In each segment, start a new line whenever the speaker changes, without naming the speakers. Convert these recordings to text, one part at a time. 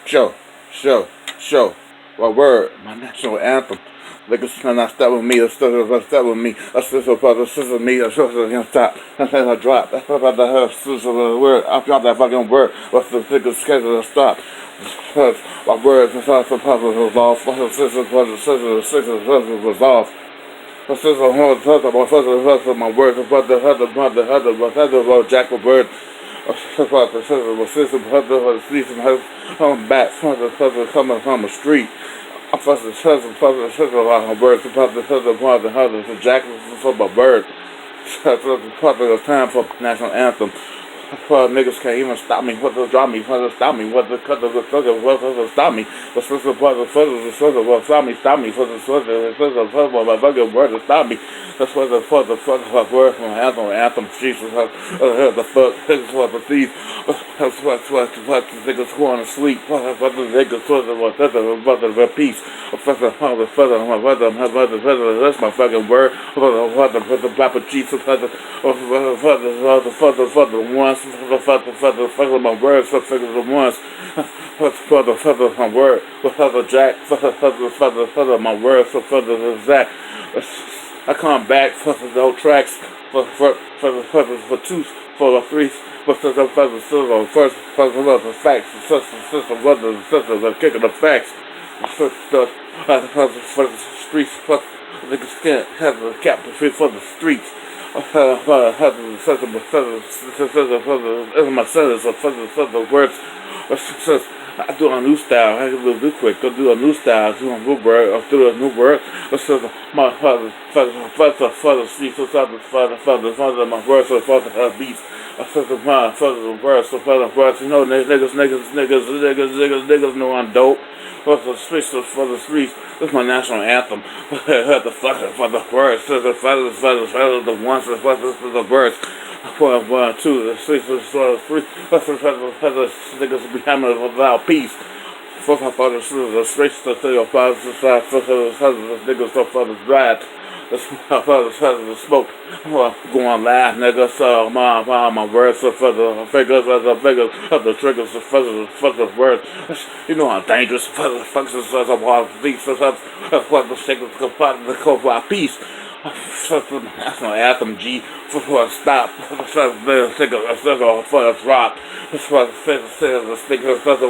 show, show, show. What word? My national anthem. Niggas cannot step with me, a sister step with me, a sister brother, sister me, a sister against stop. That's how I drop. That's about the her sister word. I drop that fucking word. What's the biggest schedule to stop? My words and thoughts of puzzles was off. What's the sister was off. My sister holds her, my sister, my words about the other, jack of bird. About the sister, my sister, her sleep from her back, from the coming from the street. I'm supposed to tell about her birds, about the other, the jackals for my bird. It's time for national anthem. Niggas can't even stop me, what to drop me, what to stop me, what to cut the sucker, what to stop me. The sister, what stop me, what the my fucking word to stop me. That's what the fuck word from anthem, Jesus, the fuck, this is what the thief, that's what the niggas going to sleep, what the niggas, what the peace, that's my fucking word, what the Papa Jesus, what the ones, for my words, for the ones, for my word, for the jack, for my words, for the Zach. I come back for the old tracks, for two, for the three, for the first, for the facts, for the kick of the facts, for the streets, for the niggas have the cap for the streets. It's my sentence for the words. I do a new style. I can do quick. Go do a new style. Do a new word. Or do a new word. My father, for the streets, for my words, for the beats. For the words, for the words. You know, niggas know I'm dope. For the streets, this is my national anthem. The fucker, for the words, for the ones, for the words. For 1, 2, the 6, for the 3, for the niggas behind me without peace. For the streets, for the fathers, for the niggas, for the drive. That's my the smoke. I'm going live, nigga. So my words for the figures, of the triggers, for the words. You know I'm dangerous. For the functions, for the wild beats, for the shakers, for the cobra peace. That's my anthem, G. For a stop, for a drop. For the stickers, for the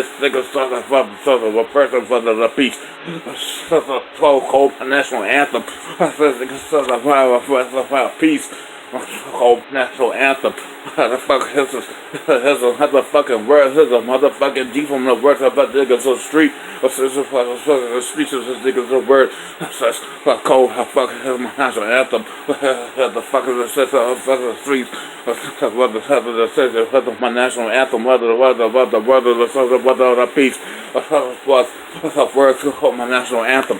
stickers, for the person, for the peace. For the cold national anthem. For the peace. Cold national anthem. The fuck is a motherfucking word. Here's a motherfucking G from the words about niggas on the street. The streets of this niggas a word. That's cold. Fuck is my national anthem. The fuck is the streets. What the my national anthem. What the peace. What's the word to my national anthem.